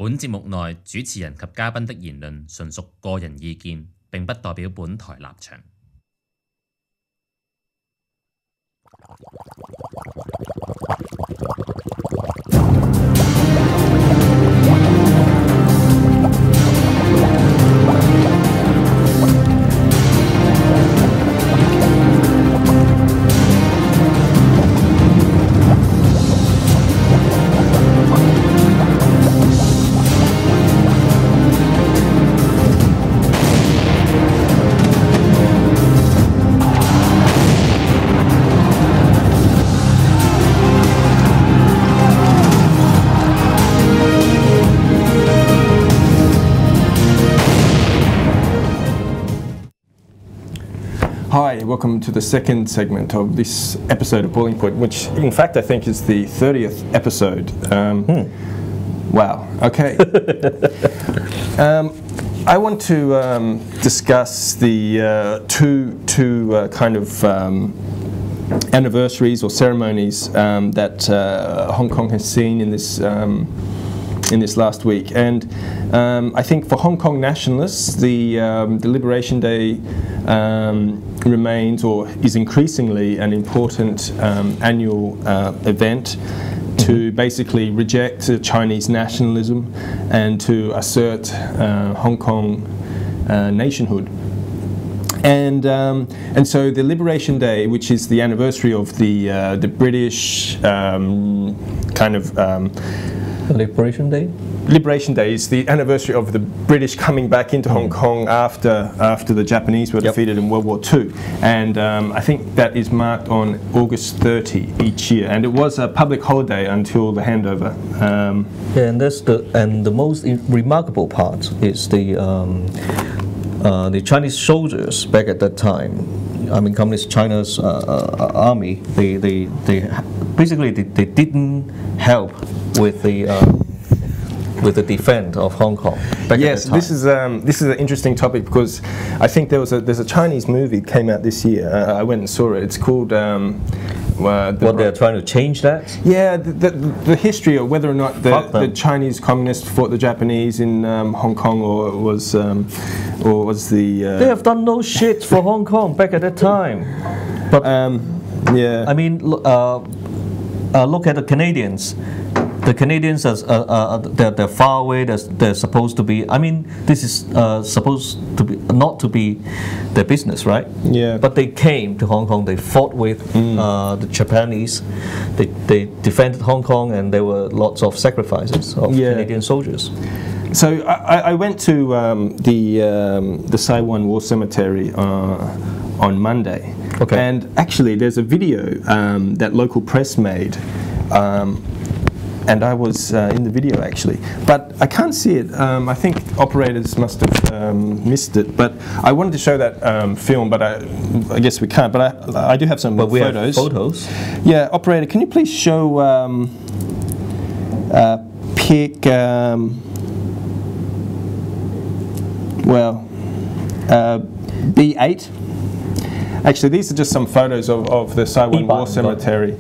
本節目內主持人及嘉賓的言論純屬個人意見，並不代表本台立場。Hi, welcome to the second segment of this episode of Boiling Point, which in fact I think is the 30th episode. Wow, okay. I want to discuss the two kind of anniversaries or ceremonies that Hong Kong has seen in this last week, and I think for Hong Kong nationalists, the Liberation Day remains or is increasingly an important annual event to basically reject Chinese nationalism and to assert Hong Kong nationhood. And so the Liberation Day, which is the anniversary of the British kind of Liberation Day? Liberation Day is the anniversary of the British coming back into Hong Kong after the Japanese were defeated in World War II, and I think that is marked on August 30 each year, and it was a public holiday until the handover. Yeah, and the most remarkable part is the Chinese soldiers back at that time. I mean, Communist China's army. They basically didn't help with the defense of Hong Kong. Yes, this is an interesting topic because I think there's a Chinese movie that came out this year. I went and saw it. It's called. They're trying to change that? Yeah, the history of whether or not the Chinese communists fought the Japanese in Hong Kong, or was the. They have done no shit for Hong Kong back at that time. But yeah, I mean, look at the Canadians. The Canadians they're far away. They're supposed to be. I mean, this is supposed to be not to be their business, right? Yeah. But they came to Hong Kong. They fought with the Japanese. They defended Hong Kong, and there were lots of sacrifices of Canadian soldiers. So I went to the Saiwan War Cemetery on Monday, and actually there's a video that local press made. And I was in the video actually, but I can't see it. I think operators must have missed it. But I wanted to show that film, but I guess we can't. But I do have some photos. We have photos. Yeah, operator, can you please show pick B8? Actually, these are just some photos of the Saiwan War Cemetery.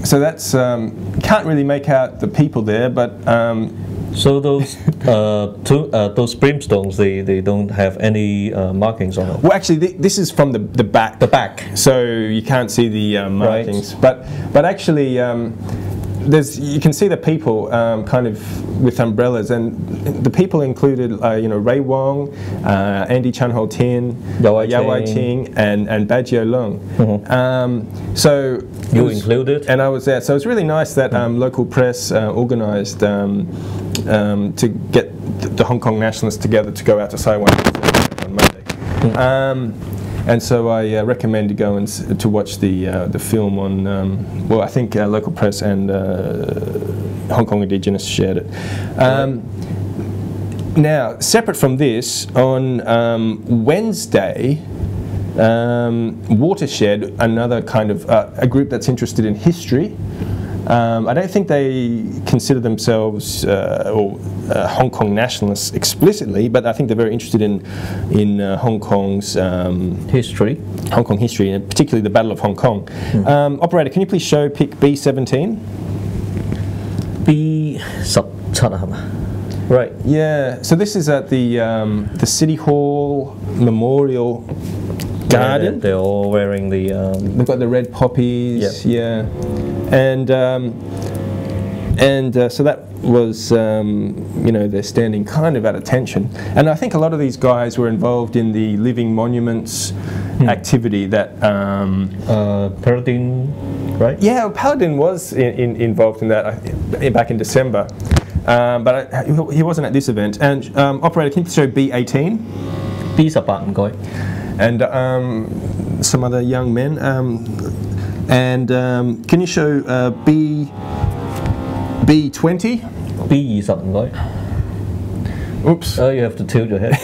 So that's can't really make out the people there, but so those brimstones, they don't have any markings on it. Well, actually, this is from the back. The back. So you can't see the markings, but actually. You can see the people kind of with umbrellas, and the people included, Ray Wong, Andy Chan Ho Tin, Yao Wai Ting, and Bajio Long. So you included, and I was there. So it's really nice that local press organised to get the Hong Kong nationalists together to go out to Saiwan on Monday. And so I recommend you go and to watch the film on. Well, I think local press and Hong Kong Indigenous shared it. Now, separate from this, on Wednesday, Watershed, another kind of a group that's interested in history. I don't think they consider themselves Hong Kong nationalists explicitly, but I think they're very interested in Hong Kong's history. Hong Kong history, and particularly the Battle of Hong Kong. Operator, can you please show pick B17? B17係嘛？Right. Yeah. So this is at the City Hall Memorial Garden. Yeah, they're all wearing the. They've got the red poppies. Yeah. And so that was, they're standing kind of at attention. And I think a lot of these guys were involved in the Living Monuments activity that... Paladin, right? Yeah, Paladin was involved in that back in December. But he wasn't at this event. And operator, can you show B18? B18 唔該。And some other young men. Can you show B20? B20唔該。 Oops. Oh, you have to tilt your head.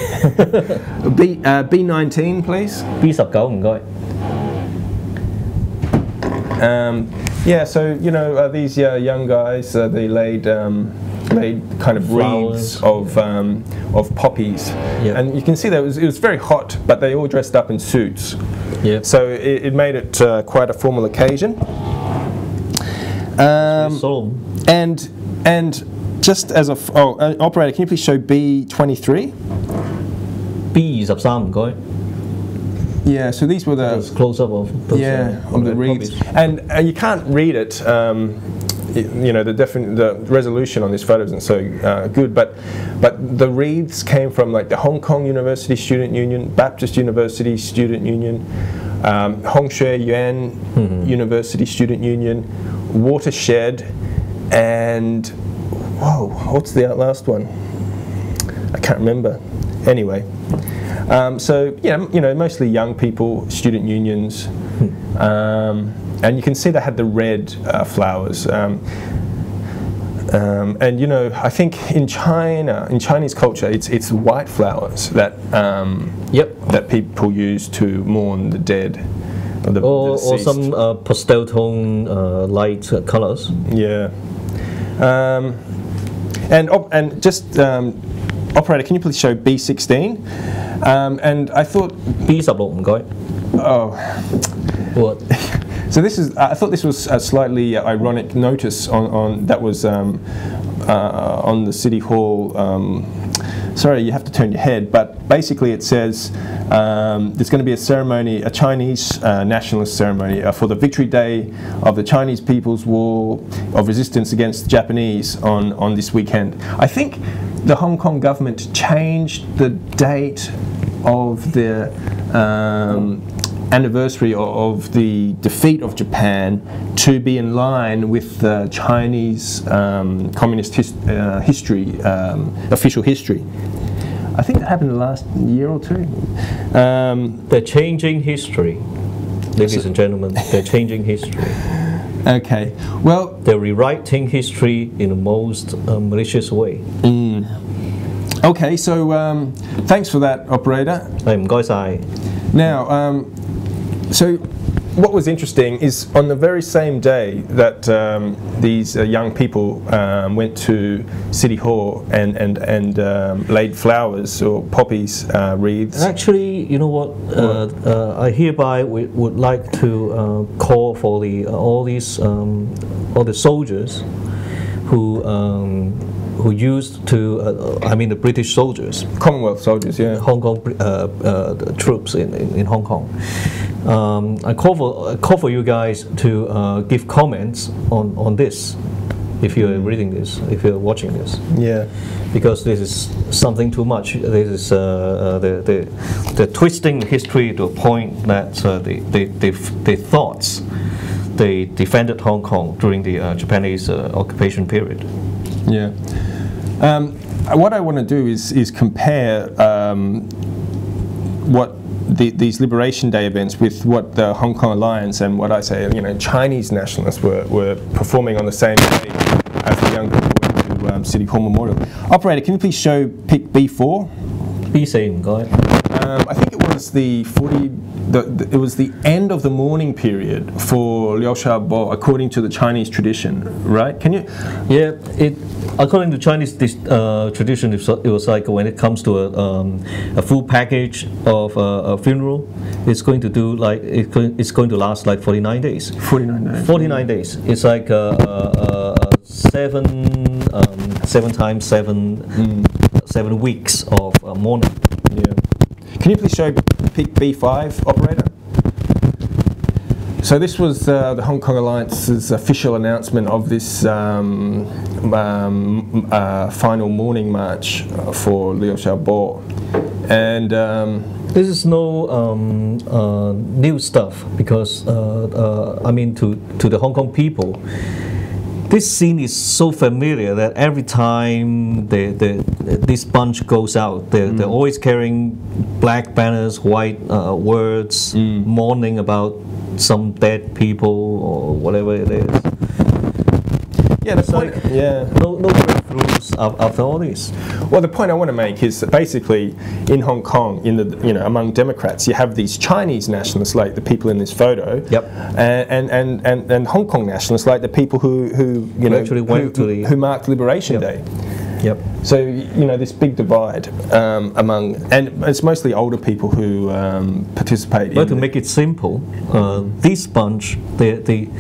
B19, please. B19唔該。 Yeah, so these young guys, they laid kind of wreaths of poppies, and you can see that it was very hot, but they all dressed up in suits. Yeah. So it made it quite a formal occasion. And just as a operator, can you please show B23? B23唔該。 Yeah, so these were the close up of those, of the wreaths, and you can't read it. The resolution on this photo isn't so good, but the wreaths came from like the Hong Kong University Student Union, Baptist University Student Union, Hong Shui Yuan University Student Union, Watershed, and what's the last one? I can't remember. Anyway. So mostly young people, student unions, and you can see they had the red flowers. And I think in Chinese culture, it's white flowers that that people use to mourn the dead, or some pastel tone light colors. Yeah, and just operator, can you please show B16? And I thought B16唔該。 Oh. What? So this is. I thought this was a slightly ironic notice on that was on the City Hall. Sorry, you have to turn your head, but basically it says there's going to be a ceremony, a Chinese nationalist ceremony for the Victory Day of the Chinese People's War of Resistance against the Japanese on this weekend. I think the Hong Kong government changed the date of the anniversary of the defeat of Japan to be in line with the Chinese communist history, official history. I think that happened in the last year or two. They're changing history, ladies and gentlemen. They're changing history. Okay, well, they're rewriting history in the most malicious way. Okay, so thanks for that, operator. 唔該晒。 Now, so what was interesting is on the very same day that these young people went to City Hall and laid flowers or poppies wreaths. Actually, you know what? I hereby would like to call for all the soldiers who used to, the British soldiers, Commonwealth soldiers, yeah, Hong Kong troops in Hong Kong. I call for you guys to give comments on this, if you're reading this, if you're watching this. Yeah. Because this is something too much. This is they're twisting history to a point that they thought they defended Hong Kong during the Japanese occupation period. Yeah. What I want to do is compare what these Liberation Day events with what the Hong Kong Alliance and what I say, Chinese nationalists were performing on the same day as the young people went to City Hall Memorial. Operator, can you please show pick B4? B4唔該。I think it was it was the end of the mourning period for Liu Xiaobo, according to the Chinese tradition, right? Can you? Yeah, according to Chinese tradition, it was like when it comes to a full package of a funeral, it's going to do like it's going to last like 49 days. 49 days. 49 days. It's like seven times 7 weeks of mourning. Yeah. Can you please show pic B5, operator? So this was the Hong Kong Alliance's official announcement of this final mourning march for Liu Xiaobo, and this is no new stuff because I mean to the Hong Kong people, this scene is so familiar that every time this bunch goes out, they're always carrying black banners, white words, mourning about some dead people or whatever it is. Yeah, the point. Like, yeah, no breakthroughs after all this. Well, the point I want to make is that basically in Hong Kong, among Democrats, you have these Chinese nationalists like the people in this photo, yep, and Hong Kong nationalists like the people who actually went to who marked Liberation Day. Yep. So this big divide among, and it's mostly older people who participate. But to make it simple, this bunch they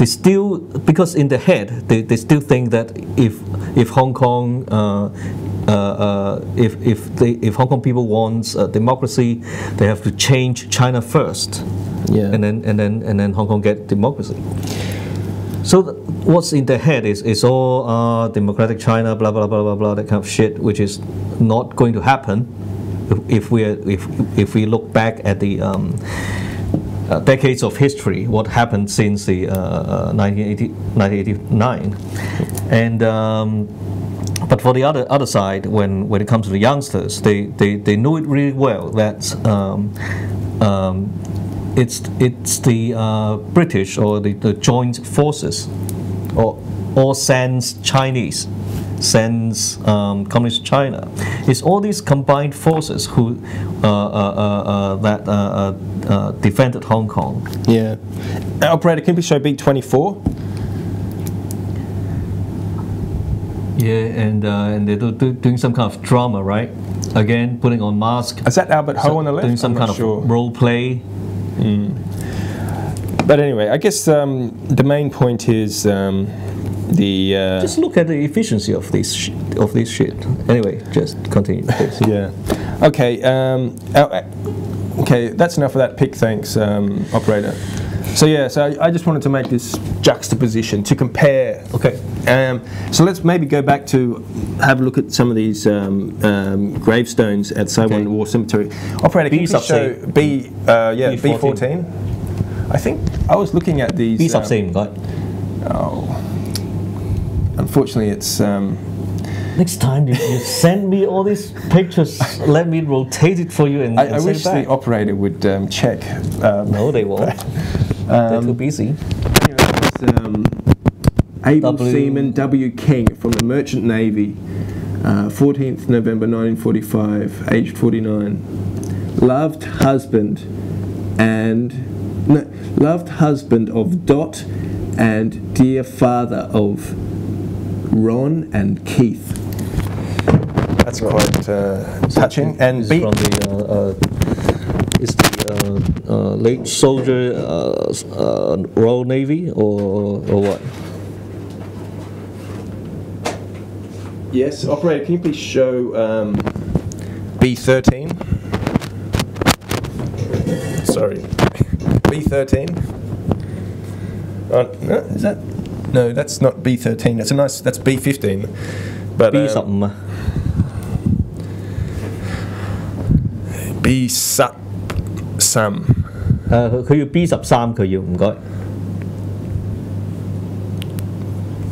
still, because in their head they still think that if Hong Kong if Hong Kong people wants democracy, they have to change China first. Yeah. And then Hong Kong get democracy. So what's in their head is all democratic China, blah blah blah blah blah, that kind of shit, which is not going to happen if we look back at the decades of history, what happened since the 1989, and but for the other side, when it comes to the youngsters, they know it really well that. It's the British or the joint forces, or sans Chinese, sans Communist China. It's all these combined forces who that defended Hong Kong. Yeah. Operator, can you show B24? Yeah, and they're doing some kind of drama, right? Again, putting on masks. Is that Albert Ho on the left? Doing some kind of role play. But anyway, I guess the main point is just look at the efficiency of this shit. Anyway, just continue, please. Yeah. Okay. Okay. That's enough of that pic. Thanks, operator. So yeah. So I just wanted to make this juxtaposition to compare. Okay. So let's maybe go back to have a look at some of these gravestones at Saiwan War Cemetery. Operator, can you please show B14? I think I was looking at these. B14, right? Oh, unfortunately, it's. Next time you send me all these pictures, let me rotate it for you and I send wish it back. the operator would check. No, they won't. They're too busy. Able Seaman W. King from the Merchant Navy, 14th November 1945, aged 49. Loved husband of Dot and dear father of Ron and Keith. That's quite touching. And from the is the late soldier Royal Navy or what? Yes, operator, can you please show B13? Sorry, B13. No, is that? No, that's not B13. That's B15. But B something. B13. 佢要 B13， 佢要唔該。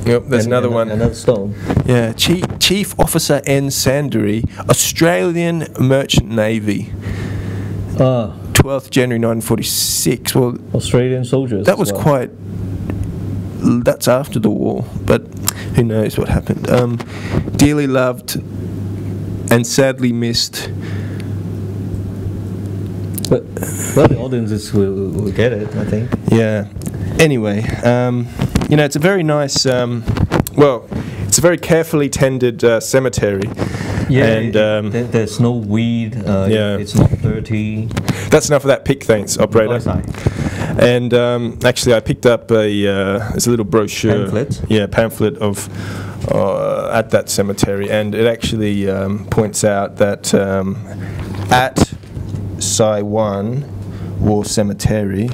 Yep, there's another one. Another stone. Yeah, Chief Officer N. Sandary, Australian Merchant Navy. 12th January 1946. Well, Australian soldiers. That was quite. That's after the war, but who knows what happened. Dearly loved and sadly missed But well, the audiences will get it, I think. Yeah. Anyway, it's a very nice. It's a very carefully tended cemetery. Yeah, and there's no weed. It's not dirty. That's enough of that pick, thanks, operator. And actually, I picked up there's a little brochure. Pamphlet. Yeah, pamphlet of at that cemetery, and it actually points out that at Saiwan War Cemetery,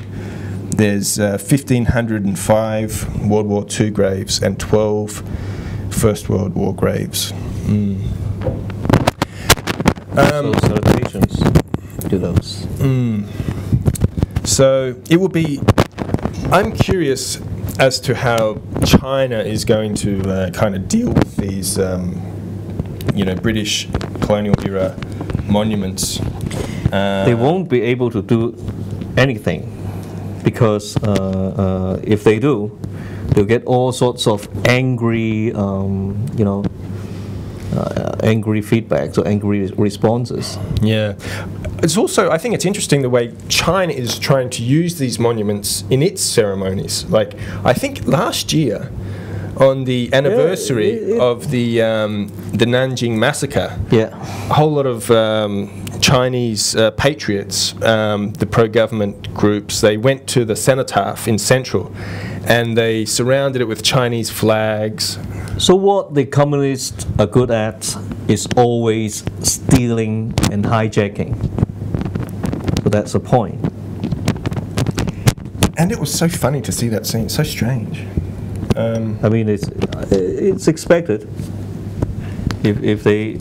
there's 1,505 World War II graves and 12 First World War graves. So celebrations to those. So it will be. I'm curious as to how China is going to kind of deal with these, British colonial era monuments. They won't be able to do anything because if they do, they'll get all sorts of angry, angry feedbacks or angry responses. Yeah. It's also, I think it's interesting the way China is trying to use these monuments in its ceremonies. Like, I think last year, on the anniversary of the Nanjing massacre, a whole lot of Chinese patriots, the pro-government groups, they went to the cenotaph in Central and they surrounded it with Chinese flags. So what the communists are good at is always stealing and hijacking. So that's the point. And it was so funny to see that scene, so strange. I mean, it's expected. If they,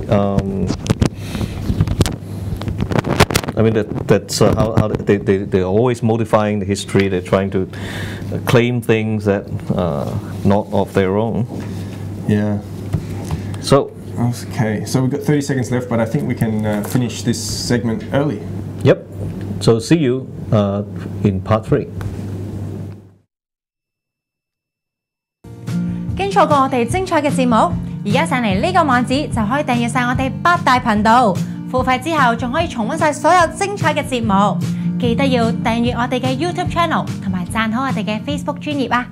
that's how they're always modifying the history. They're trying to claim things that not of their own. Yeah. So. Okay. So we've got 30 seconds left, but I think we can finish this segment early. Yep. So see you in part 3. 經錯過我哋精彩嘅節目，而家上嚟呢個網址就可以訂閱晒我哋8大頻道，付費之後仲可以重溫晒所有精彩嘅節目。記得要訂閱我哋嘅 YouTube channel 同埋讚好我哋嘅 Facebook 專頁啊！